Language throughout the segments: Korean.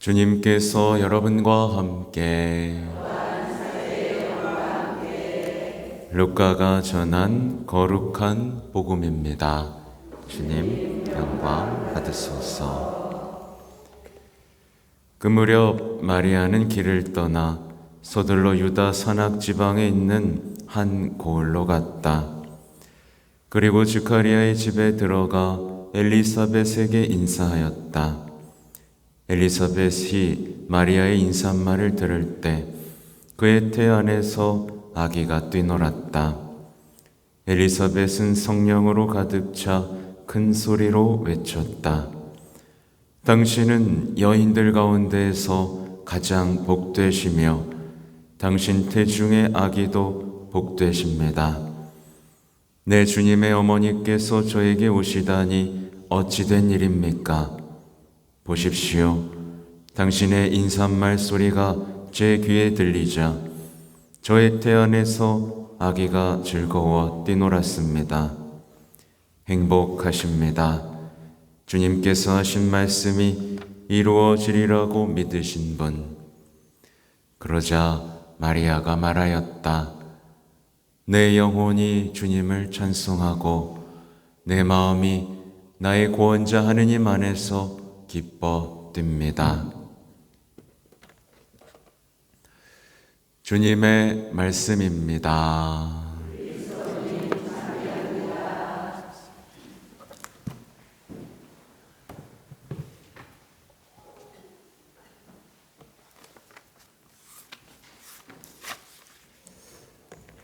주님께서 여러분과 함께 루카가 전한 거룩한 복음입니다. 주님 영광 받으소서. 그 무렵 마리아는 길을 떠나 서둘러 유다 산악 지방에 있는 한 고을로 갔다. 그리고 주카리아의 집에 들어가 엘리사벳에게 인사하였다. 엘리사벳이 마리아의 인사말을 들을 때 그의 태 안에서 아기가 뛰놀았다. 엘리사벳은 성령으로 가득 차 큰 소리로 외쳤다. 당신은 여인들 가운데에서 가장 복되시며 당신 태중의 아기도 복되십니다. 내 주님의 어머니께서 저에게 오시다니 어찌 된 일입니까? 보십시오. 당신의 인사말 소리가 제 귀에 들리자 저의 태 안에서 아기가 즐거워 뛰놀았습니다. 행복하십니다. 주님께서 하신 말씀이 이루어지리라고 믿으신 분. 그러자 마리아가 말하였다. 내 영혼이 주님을 찬송하고 내 마음이 나의 구원자 하느님 안에서 기뻐 뜁니다. 주님의 말씀입니다.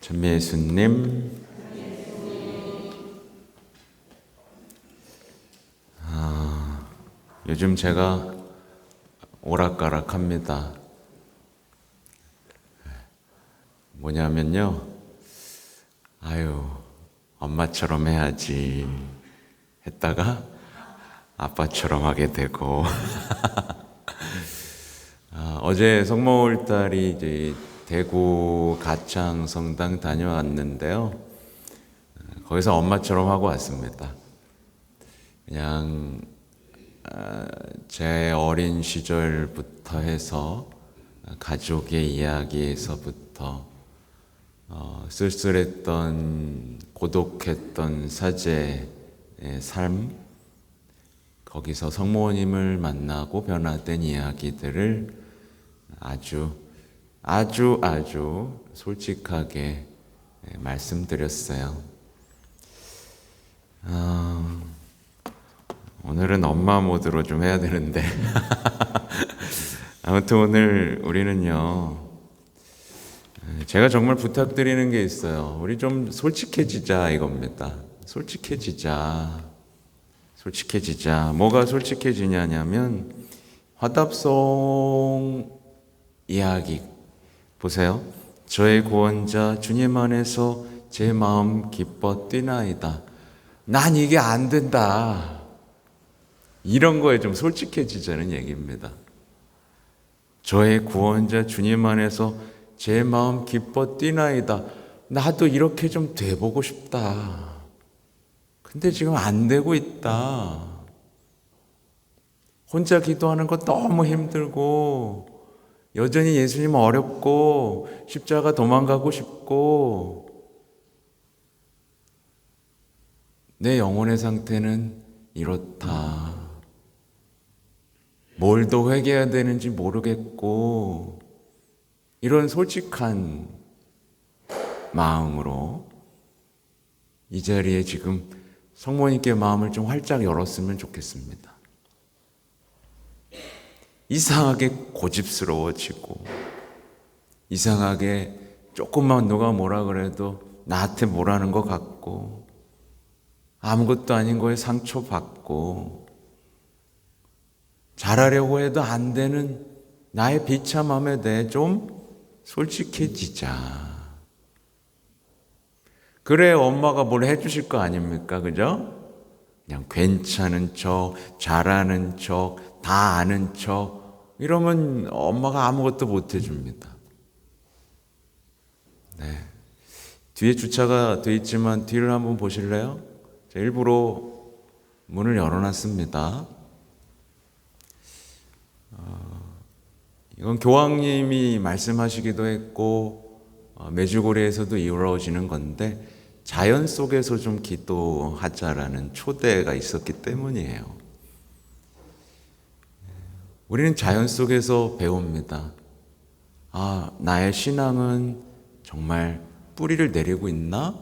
전미예수님, 요즘 제가 오락가락합니다. 뭐냐면요, 엄마처럼 해야지 했다가 아빠처럼 하게 되고 어제 성모월달이 이제 대구 가창 성당 다녀왔는데요. 거기서 엄마처럼 하고 왔습니다. 그냥 제 어린 시절부터 해서 가족의 이야기에서부터 쓸쓸했던 고독했던 사제의 삶, 거기서 성모님을 만나고 변화된 이야기들을 아주 솔직하게 말씀드렸어요. 오늘은 엄마 모드로 좀 해야 되는데 아무튼 오늘 우리는요, 제가 정말 부탁드리는 게 있어요. 우리 좀 솔직해지자 이겁니다. 솔직해지자. 뭐가 솔직해지냐면 화답송 이야기 보세요. 저의 구원자 주님 안에서 제 마음 기뻐 뛰나이다. 난 이게 안 된다. 이런 거에 좀 솔직해지자는 얘기입니다. 저의 구원자 주님 안에서 제 마음 기뻐 뛰나이다. 나도 이렇게 좀 돼보고 싶다. 근데 지금 안 되고 있다. 혼자 기도하는 거 너무 힘들고 여전히 예수님 어렵고 십자가 도망가고 싶고 내 영혼의 상태는 이렇다. 뭘 더 회개해야 되는지 모르겠고 이런 솔직한 마음으로 이 자리에 지금 성모님께 마음을 좀 활짝 열었으면 좋겠습니다. 이상하게 고집스러워지고 이상하게 조금만 누가 뭐라 그래도 나한테 뭐라는 것 같고 아무것도 아닌 거에 상처받고 잘하려고 해도 안 되는 나의 비참함에 대해 좀 솔직해지자. 그래 엄마가 뭘 해주실 거 아닙니까? 그죠? 그냥 괜찮은 척, 잘하는 척, 다 아는 척 이러면 엄마가 아무것도 못 해줍니다. 네. 뒤에 주차가 돼 있지만 뒤를 한번 보실래요? 제가 일부러 문을 열어놨습니다. 이건 교황님이 말씀하시기도 했고 메주고리에서도 이루어지는 건데 자연 속에서 좀 기도하자라는 초대가 있었기 때문이에요. 우리는 자연 속에서 배웁니다. 나의 신앙은 정말 뿌리를 내리고 있나?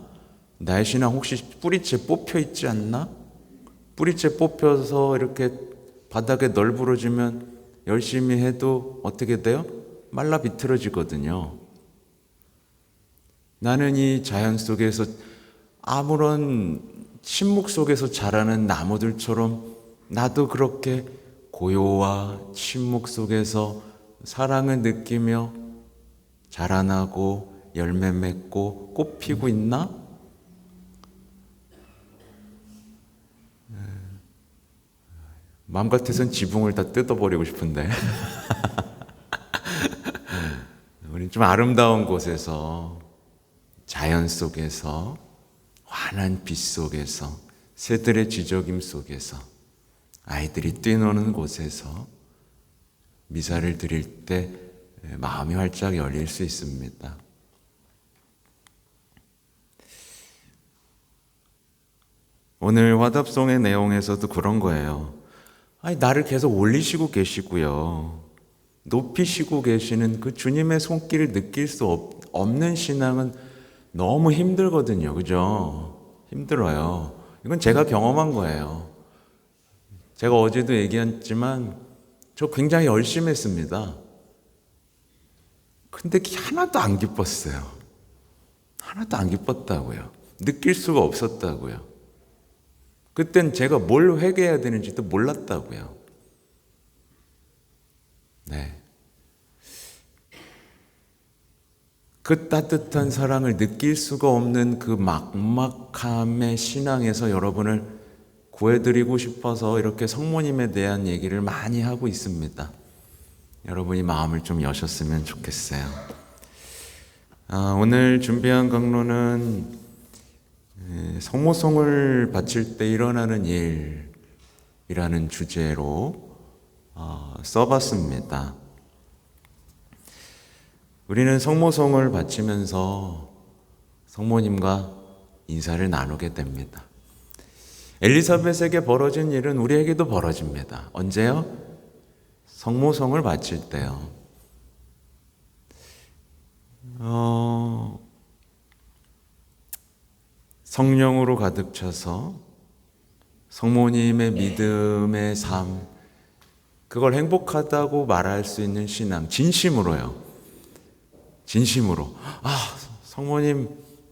나의 신앙 혹시 뿌리째 뽑혀 있지 않나? 뿌리째 뽑혀서 이렇게 바닥에 널브러지면 열심히 해도 어떻게 돼요? 말라 비틀어지거든요. 나는 이 자연 속에서 아무런 침묵 속에서 자라는 나무들처럼 나도 그렇게 고요와 침묵 속에서 사랑을 느끼며 자라나고 열매 맺고 꽃 피고 있나? 마음 같아선 지붕을 다 뜯어버리고 싶은데 우리는 좀 아름다운 곳에서 자연 속에서 환한 빛 속에서 새들의 지저귐 속에서 아이들이 뛰노는 곳에서 미사를 드릴 때 마음이 활짝 열릴 수 있습니다. 오늘 화답송의 내용에서도 그런 거예요. 나를 계속 올리시고 계시고요. 높이시고 계시는 그 주님의 손길을 느낄 수 없는 신앙은 너무 힘들거든요. 그죠? 힘들어요. 이건 제가 경험한 거예요. 제가 어제도 얘기했지만 저 굉장히 열심히 했습니다. 근데 하나도 안 기뻤어요. 하나도 안 기뻤다고요. 느낄 수가 없었다고요. 그땐 제가 뭘 회개해야 되는지도 몰랐다고요. 네. 그 따뜻한 사랑을 느낄 수가 없는 그 막막함의 신앙에서 여러분을 구해드리고 싶어서 이렇게 성모님에 대한 얘기를 많이 하고 있습니다. 여러분이 마음을 좀 여셨으면 좋겠어요. 오늘 준비한 강론은 성모송을 바칠 때 일어나는 일이라는 주제로 써봤습니다. 우리는 성모송을 바치면서 성모님과 인사를 나누게 됩니다. 엘리사벳에게 벌어진 일은 우리에게도 벌어집니다. 언제요? 성모송을 바칠 때요. 성령으로 가득 차서 성모님의 믿음의 삶, 그걸 행복하다고 말할 수 있는 신앙, 진심으로요. 진심으로. 성모님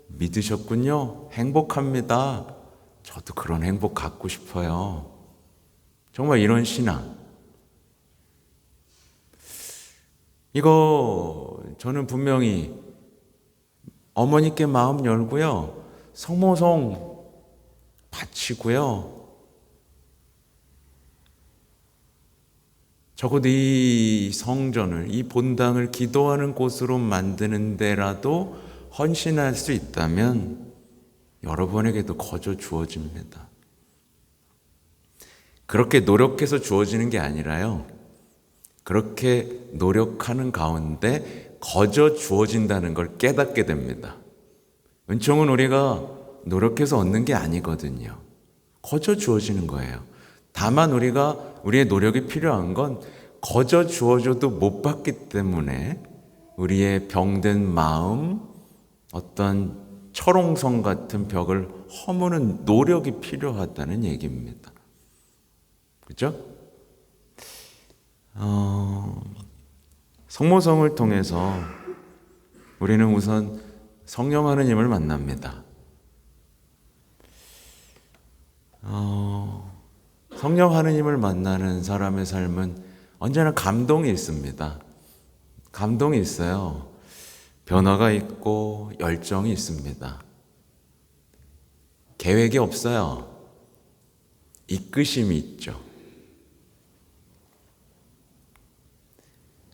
믿으셨군요. 행복합니다. 저도 그런 행복 갖고 싶어요. 정말 이런 신앙. 이거 저는 분명히 어머니께 마음 열고요. 성모송 바치고요. 적어도 이 성전을, 이 본당을 기도하는 곳으로 만드는 데라도 헌신할 수 있다면 여러분에게도 거저 주어집니다. 그렇게 노력해서 주어지는 게 아니라요. 그렇게 노력하는 가운데 거저 주어진다는 걸 깨닫게 됩니다. 은총은 우리가 노력해서 얻는 게 아니거든요. 거저 주어지는 거예요. 다만 우리의 노력이 필요한 건 거저 주어져도 못 받기 때문에 우리의 병든 마음, 어떤 철옹성 같은 벽을 허무는 노력이 필요하다는 얘기입니다. 그죠? 성모성을 통해서 우리는 우선 성령 하느님을 만납니다. 성령 하느님을 만나는 사람의 삶은 언제나 감동이 있습니다. 감동이 있어요. 변화가 있고 열정이 있습니다. 계획이 없어요. 이끄심이 있죠.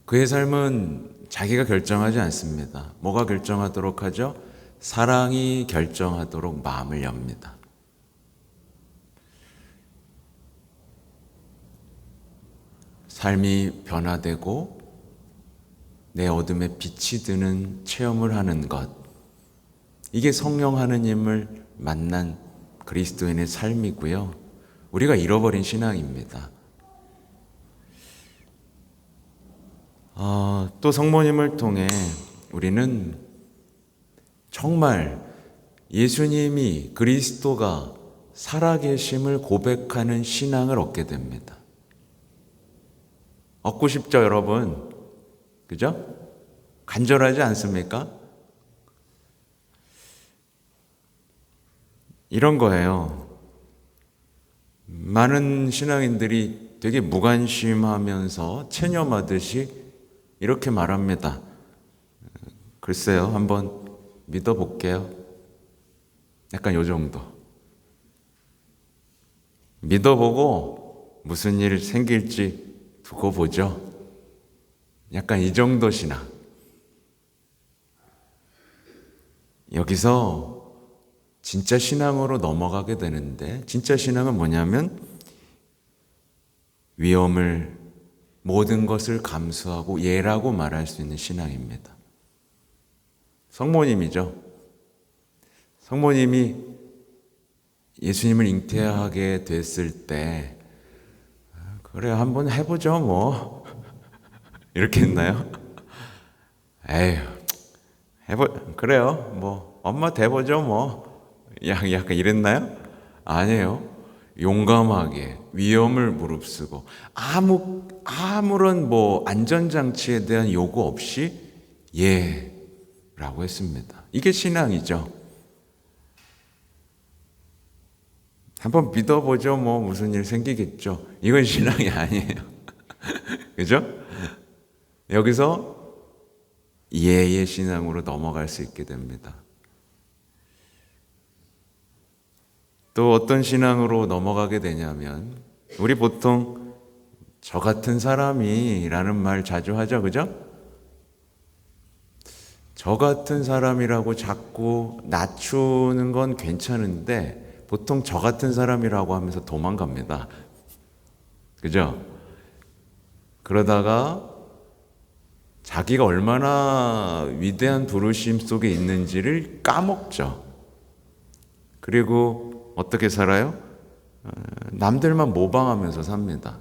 그의 삶은 자기가 결정하지 않습니다. 뭐가 결정하도록 하죠? 사랑이 결정하도록 마음을 엽니다. 삶이 변화되고 내 어둠에 빛이 드는 체험을 하는 것, 이게 성령 하느님을 만난 그리스도인의 삶이고요. 우리가 잃어버린 신앙입니다. 또 성모님을 통해 우리는 정말 예수님이 그리스도가 살아계심을 고백하는 신앙을 얻게 됩니다. 얻고 싶죠, 여러분? 그죠? 간절하지 않습니까? 이런 거예요. 많은 신앙인들이 되게 무관심하면서 체념하듯이 이렇게 말합니다. 글쎄요, 한번 믿어볼게요. 약간 요 정도. 믿어보고 무슨 일 생길지 두고 보죠. 약간 이 정도 신앙. 여기서 진짜 신앙으로 넘어가게 되는데, 진짜 신앙은 뭐냐면 위험을, 모든 것을 감수하고 예라고 말할 수 있는 신앙입니다. 성모님이죠. 성모님이 예수님을 잉태하게 됐을 때 그래 한번 해보죠 뭐 이렇게 했나요? 에휴 그래요 뭐 엄마 돼보죠 뭐 약간 이랬나요? 아니에요. 용감하게 위험을 무릅쓰고 아무런 뭐 안전장치에 대한 요구 없이 예라고 했습니다. 이게 신앙이죠. 한번 믿어보죠. 뭐 무슨 일 생기겠죠. 이건 신앙이 아니에요. 그죠? 여기서 예의 신앙으로 넘어갈 수 있게 됩니다. 또 어떤 신앙으로 넘어가게 되냐면 우리 보통 저 같은 사람이라는 말 자주 하죠. 그죠? 저 같은 사람이라고 자꾸 낮추는 건 괜찮은데 보통 저 같은 사람이라고 하면서 도망갑니다. 그죠? 그러다가 자기가 얼마나 위대한 부르심 속에 있는지를 까먹죠. 그리고 어떻게 살아요? 남들만 모방하면서 삽니다.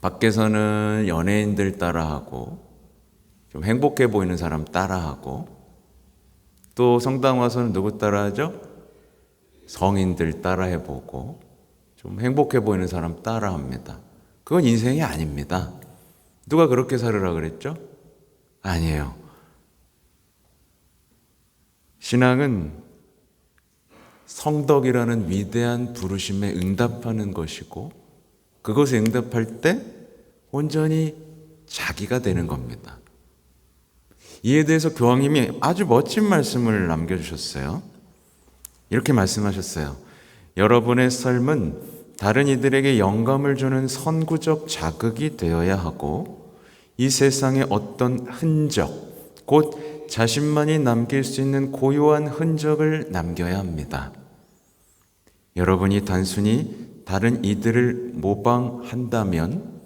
밖에서는 연예인들 따라하고 좀 행복해 보이는 사람 따라하고 또 성당 와서는 누구 따라하죠? 성인들 따라해보고 좀 행복해 보이는 사람 따라합니다. 그건 인생이 아닙니다. 누가 그렇게 살으라 그랬죠? 아니에요. 신앙은 성덕이라는 위대한 부르심에 응답하는 것이고 그것에 응답할 때 온전히 자기가 되는 겁니다. 이에 대해서 교황님이 아주 멋진 말씀을 남겨주셨어요. 이렇게 말씀하셨어요. 여러분의 삶은 다른 이들에게 영감을 주는 선구적 자극이 되어야 하고 이 세상에 어떤 흔적, 곧 자신만이 남길 수 있는 고유한 흔적을 남겨야 합니다. 여러분이 단순히 다른 이들을 모방한다면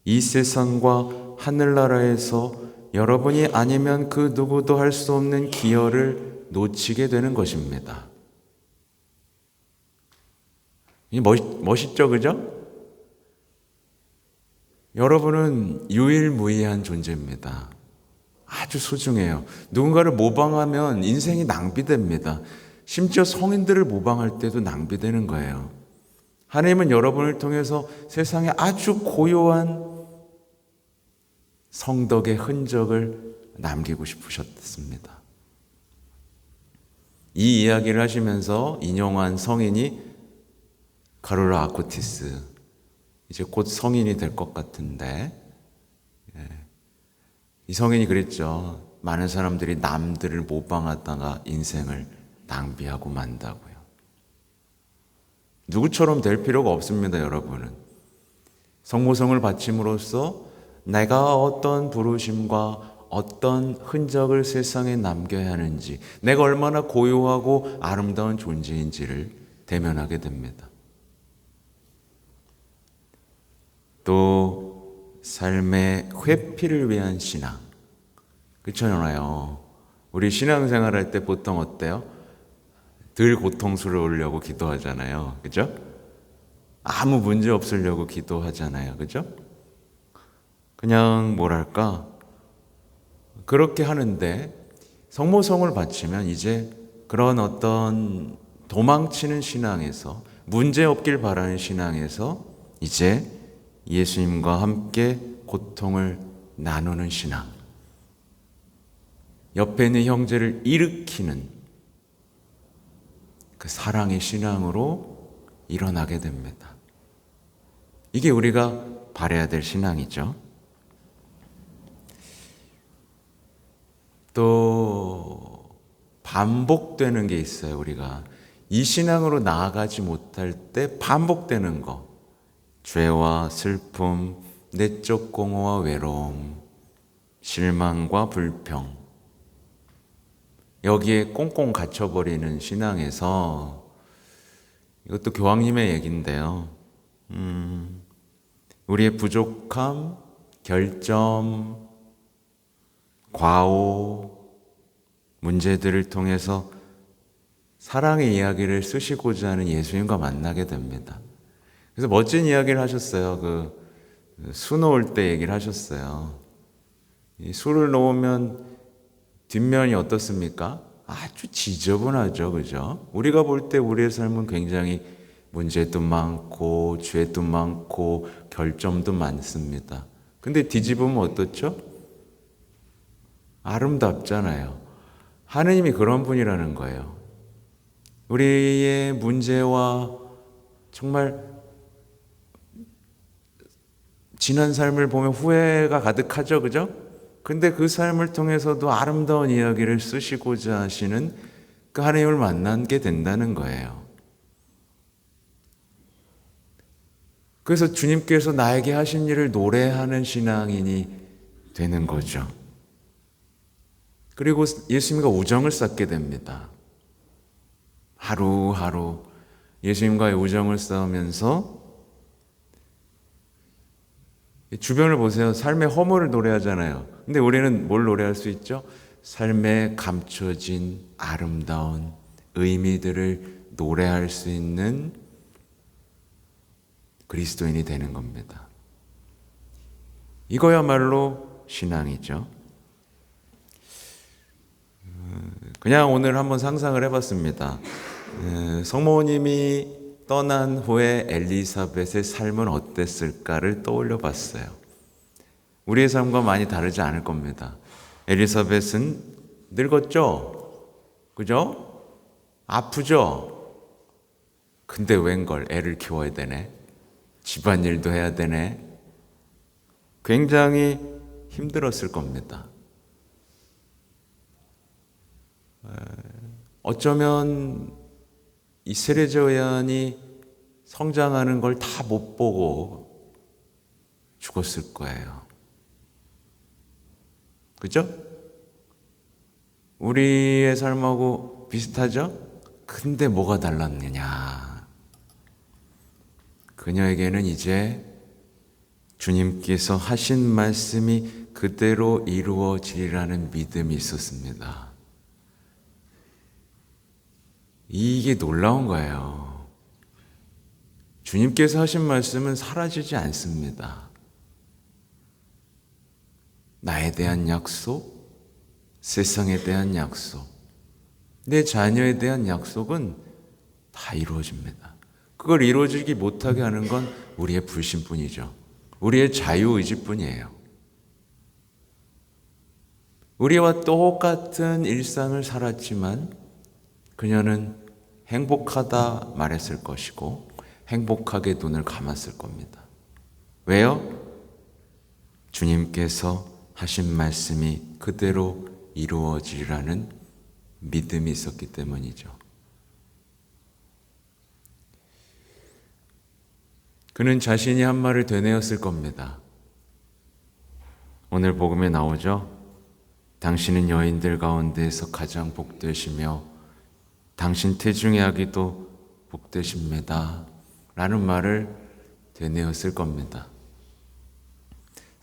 이 세상과 하늘나라에서 여러분이 아니면 그 누구도 할 수 없는 기여를 놓치게 되는 것입니다. 멋있죠, 그죠? 여러분은 유일무이한 존재입니다. 아주 소중해요. 누군가를 모방하면 인생이 낭비됩니다. 심지어 성인들을 모방할 때도 낭비되는 거예요. 하나님은 여러분을 통해서 세상에 아주 고요한 성덕의 흔적을 남기고 싶으셨습니다. 이 이야기를 하시면서 인용한 성인이 카를로 아쿠티스, 이제 곧 성인이 될 것 같은데, 이 성인이 그랬죠. 많은 사람들이 남들을 모방하다가 인생을 낭비하고 만다고요. 누구처럼 될 필요가 없습니다, 여러분은. 성모성을 바침으로써 내가 어떤 부르심과 어떤 흔적을 세상에 남겨야 하는지, 내가 얼마나 고요하고 아름다운 존재인지를 대면하게 됩니다. 또 삶의 회피를 위한 신앙. 그렇잖아요. 우리 신앙생활 할 때 보통 어때요? 덜 고통스러우려고 기도하잖아요. 그죠? 아무 문제 없으려고 기도하잖아요. 그죠? 그냥 뭐랄까 그렇게 하는데 성모성을 바치면 이제 그런 어떤 도망치는 신앙에서 문제 없길 바라는 신앙에서 이제 예수님과 함께 고통을 나누는 신앙, 옆에 있는 형제를 일으키는 그 사랑의 신앙으로 일어나게 됩니다. 이게 우리가 바라야 될 신앙이죠. 또 반복되는 게 있어요. 우리가 이 신앙으로 나아가지 못할 때 반복되는 거, 죄와 슬픔, 내적 공허와 외로움, 실망과 불평, 여기에 꽁꽁 갇혀버리는 신앙에서, 이것도 교황님의 얘기인데요. 우리의 부족함, 결점, 과오, 문제들을 통해서 사랑의 이야기를 쓰시고자 하는 예수님과 만나게 됩니다. 그래서 멋진 이야기를 하셨어요. 수 놓을 때 얘기를 하셨어요. 이 수를 놓으면 뒷면이 어떻습니까? 아주 지저분하죠. 그죠? 우리가 볼 때 우리의 삶은 굉장히 문제도 많고 죄도 많고 결점도 많습니다. 근데 뒤집으면 어떻죠? 아름답잖아요. 하느님이 그런 분이라는 거예요. 우리의 문제와 정말 지난 삶을 보면 후회가 가득하죠. 그죠? 근데 그 삶을 통해서도 아름다운 이야기를 쓰시고자 하시는 그 하나님을 만나게 된다는 거예요. 그래서 주님께서 나에게 하신 일을 노래하는 신앙인이 되는 거죠. 그리고 예수님과 우정을 쌓게 됩니다. 하루하루 예수님과의 우정을 쌓으면서 주변을 보세요. 삶의 허물을 노래하잖아요. 근데 우리는 뭘 노래할 수 있죠? 삶에 감춰진 아름다운 의미들을 노래할 수 있는 그리스도인이 되는 겁니다. 이거야말로 신앙이죠. 그냥 오늘 한번 상상을 해봤습니다. 성모님이 떠난 후에 엘리사벳의 삶은 어땠을까를 떠올려 봤어요. 우리의 삶과 많이 다르지 않을 겁니다. 엘리사벳은 늙었죠? 그죠? 아프죠? 근데 웬걸 애를 키워야 되네. 집안일도 해야 되네. 굉장히 힘들었을 겁니다. 어쩌면 이 세례요한이 성장하는 걸 다 못 보고 죽었을 거예요. 그죠? 우리의 삶하고 비슷하죠? 근데 뭐가 달랐느냐? 그녀에게는 이제 주님께서 하신 말씀이 그대로 이루어지리라는 믿음이 있었습니다. 이게 놀라운 거예요. 주님께서 하신 말씀은 사라지지 않습니다. 나에 대한 약속, 세상에 대한 약속, 내 자녀에 대한 약속은 다 이루어집니다. 그걸 이루어지기 못하게 하는 건 우리의 불신뿐이죠. 우리의 자유의지뿐이에요. 우리와 똑같은 일상을 살았지만 그녀는 행복하다 말했을 것이고 행복하게 눈을 감았을 겁니다. 왜요? 주님께서 하신 말씀이 그대로 이루어지리라는 믿음이 있었기 때문이죠. 그는 자신이 한 말을 되뇌었을 겁니다. 오늘 복음에 나오죠. 당신은 여인들 가운데에서 가장 복되시며 당신 태중의 아기도 복되십니다. 라는 말을 되뇌었을 겁니다.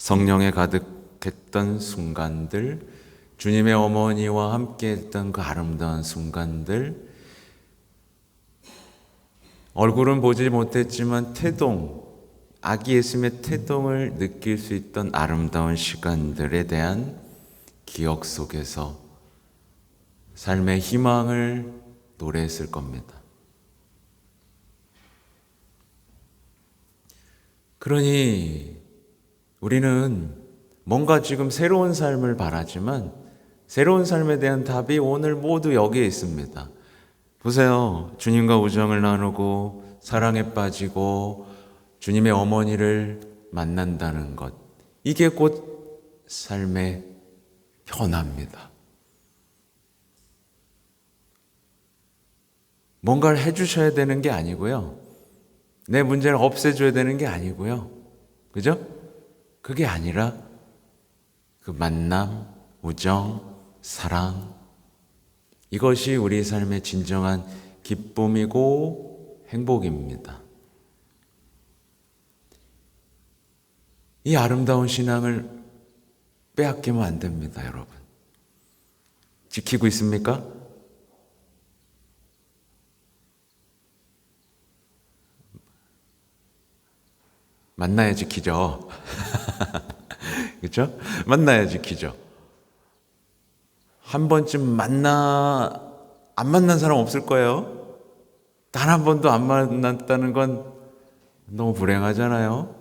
성령에 가득했던 순간들, 주님의 어머니와 함께 했던 그 아름다운 순간들, 얼굴은 보지 못했지만 태동, 아기 예수님의 태동을 느낄 수 있던 아름다운 시간들에 대한 기억 속에서 삶의 희망을 노래했을 겁니다. 그러니 우리는 뭔가 지금 새로운 삶을 바라지만 새로운 삶에 대한 답이 오늘 모두 여기에 있습니다. 보세요. 주님과 우정을 나누고 사랑에 빠지고 주님의 어머니를 만난다는 것. 이게 곧 삶의 변화입니다. 뭔가를 해주셔야 되는 게 아니고요. 내 문제를 없애줘야 되는 게 아니고요. 그죠? 그게 아니라 그 만남, 우정, 사랑, 이것이 우리 삶의 진정한 기쁨이고 행복입니다. 이 아름다운 신앙을 빼앗기면 안 됩니다, 여러분. 지키고 있습니까? 만나야 지키죠. 그렇죠? 만나야 지키죠. 한 번쯤 안 만난 사람 없을 거예요. 단 한 번도 안 만났다는 건 너무 불행하잖아요.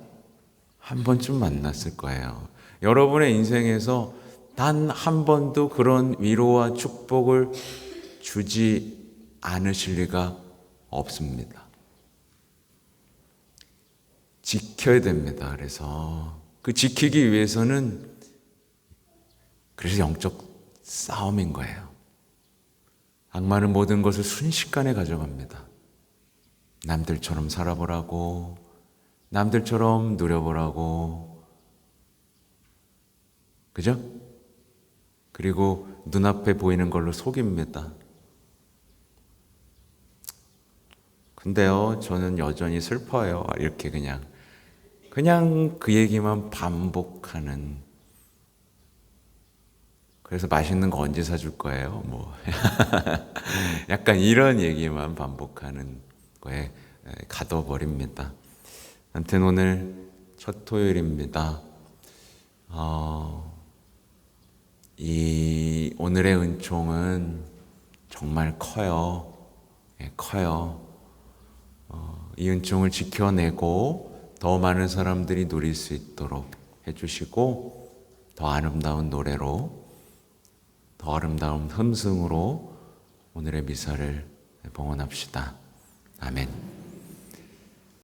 한 번쯤 만났을 거예요. 여러분의 인생에서 단 한 번도 그런 위로와 축복을 주지 않으실 리가 없습니다. 지켜야 됩니다. 그래서 그 지키기 위해서는 그래서 영적 싸움인 거예요. 악마는 모든 것을 순식간에 가져갑니다. 남들처럼 살아보라고, 남들처럼 누려보라고, 그죠? 그리고 눈앞에 보이는 걸로 속입니다. 근데요, 저는 여전히 슬퍼요. 이렇게 그냥 그 얘기만 반복하는. 그래서 맛있는 거 언제 사줄 거예요? 뭐 약간 이런 얘기만 반복하는 거에 가둬버립니다. 아무튼 오늘 첫 토요일입니다. 이 오늘의 은총은 정말 커요. 커요. 이 은총을 지켜내고 더 많은 사람들이 누릴 수 있도록 해주시고 더 아름다운 노래로 더 아름다운 흠승으로 오늘의 미사를 봉헌합시다. 아멘.